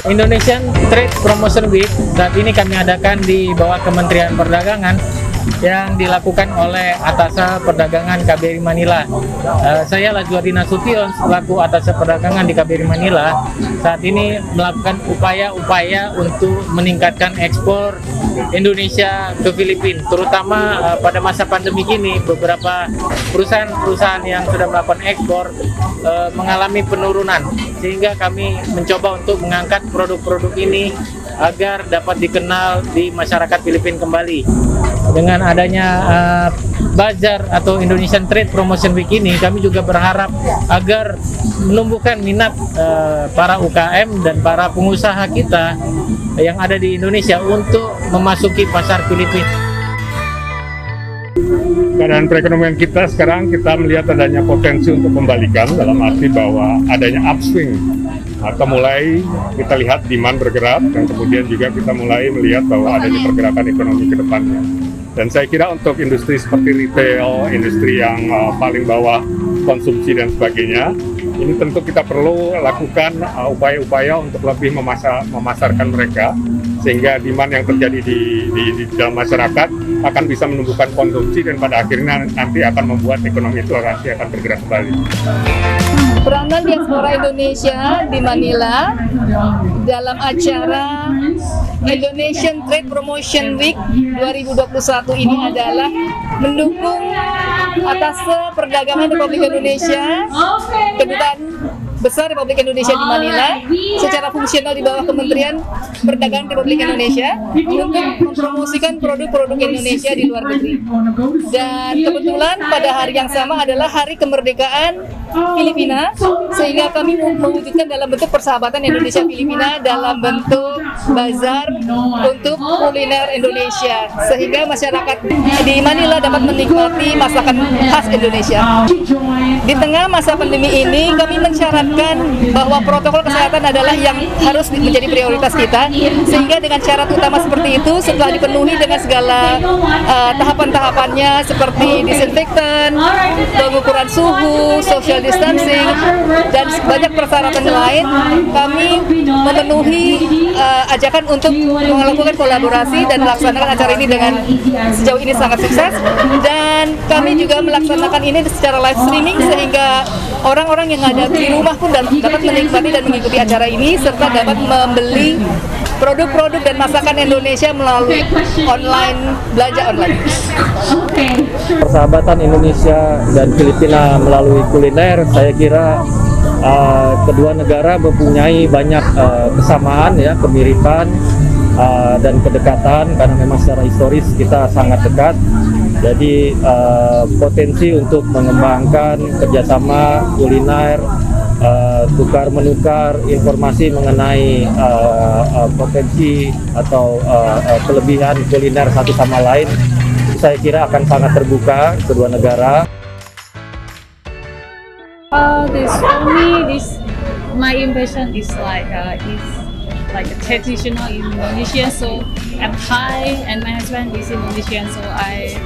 Indonesian Trade Promotion Week saat ini kami adakan di bawah Kementerian Perdagangan yang dilakukan oleh Atasa Perdagangan KBRI Manila. Saya Lajuardi Nasution selaku Atasa Perdagangan di KBRI Manila saat ini melakukan upaya-upaya untuk meningkatkan ekspor Indonesia ke Filipina, terutama pada masa pandemi ini beberapa perusahaan-perusahaan yang sudah melakukan ekspor mengalami penurunan, sehingga kami mencoba untuk mengangkat produk-produk ini agar dapat dikenal di masyarakat Filipina kembali. Dengan adanya bazar atau Indonesian Trade Promotion Week ini, kami juga berharap agar menumbuhkan minat para UKM dan para pengusaha kita yang ada di Indonesia untuk memasuki pasar Filipina. Keadaan perekonomian kita sekarang, kita melihat adanya potensi untuk kembalikan, dalam arti bahwa adanya upswing, atau mulai kita lihat demand bergerak, dan kemudian juga kita mulai melihat bahwa adanya pergerakan ekonomi ke depannya. Dan saya kira untuk industri seperti retail, industri yang paling bawah konsumsi dan sebagainya, ini tentu kita perlu lakukan upaya-upaya untuk lebih memasarkan mereka, sehingga demand yang terjadi di dalam masyarakat akan bisa menumbuhkan konsumsi, dan pada akhirnya nanti akan membuat ekonomi itu nanti akan bergerak kembali. Peranan diaspora Indonesia di Manila dalam acara Indonesian Trade Promotion Week 2021 ini adalah mendukung Atasa Perdagangan Republik Indonesia, Kedutaan Besar Republik Indonesia di Manila, secara fungsional di bawah Kementerian Perdagangan Republik Indonesia untuk mempromosikan produk-produk Indonesia di luar negeri. Dan kebetulan pada hari yang sama adalah Hari Kemerdekaan Filipina, sehingga kami mewujudkan dalam bentuk persahabatan Indonesia-Filipina dalam bentuk bazar untuk kuliner Indonesia, sehingga masyarakat di Manila dapat menikmati masakan khas Indonesia. Di tengah masa pandemi ini, kami mensyaratkan bahwa protokol kesehatan adalah yang harus menjadi prioritas kita, sehingga dengan syarat utama seperti itu, setelah dipenuhi dengan segala tahapan-tahapannya seperti disinfektan, pengukuran suhu, social distancing, dan banyak persyaratan lain, kami memenuhi ajakan untuk melakukan kolaborasi dan melaksanakan acara ini dengan sejauh ini sangat sukses. Dan kami juga melaksanakan ini secara live streaming, sehingga orang-orang yang ada di rumah pun dapat menikmati dan mengikuti acara ini, serta dapat membeli produk-produk dan masakan Indonesia melalui belanja online. Persahabatan Indonesia dan Filipina melalui kuliner, saya kira kedua negara mempunyai banyak kesamaan, ya, kemiripan dan kedekatan, karena memang secara historis kita sangat dekat. Jadi potensi untuk mengembangkan kerjasama kuliner, tukar menukar informasi mengenai potensi atau kelebihan kuliner satu sama lain, saya kira akan sangat terbuka kedua negara. My impression is like a traditional Indonesian. So I'm Thai and my husband is Indonesian. So I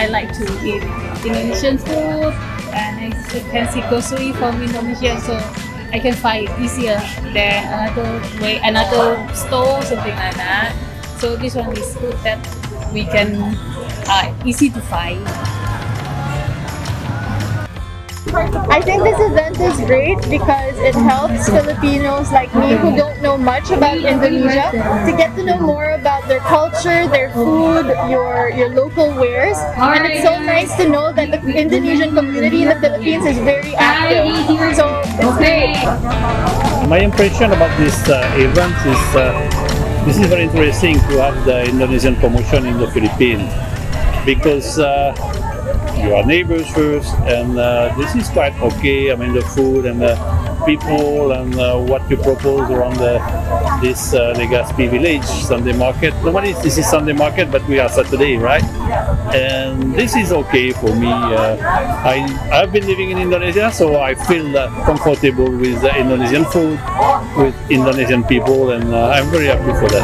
like to eat Indonesian food, and I can see grocery from Indonesia. So I can find it easier than another store, something like that. So this one is good that we can easy to find. I think this event is great because it helps Filipinos like me who don't know much about Indonesia to get to know more about their culture, their food, your local wares. And it's so nice to know that the Indonesian community in the Philippines is very active. So it's great. My impression about this event is this is very interesting to have the Indonesian promotion in the Philippines, because you are neighbors first, and this is quite okay. I mean, the food and the people and what you propose around this Legazpi village Sunday market. Normally this is Sunday market, but we are Saturday, right? And this is okay for me. I've been living in Indonesia, so I feel comfortable with the Indonesian food, with Indonesian people, and I'm very happy for that.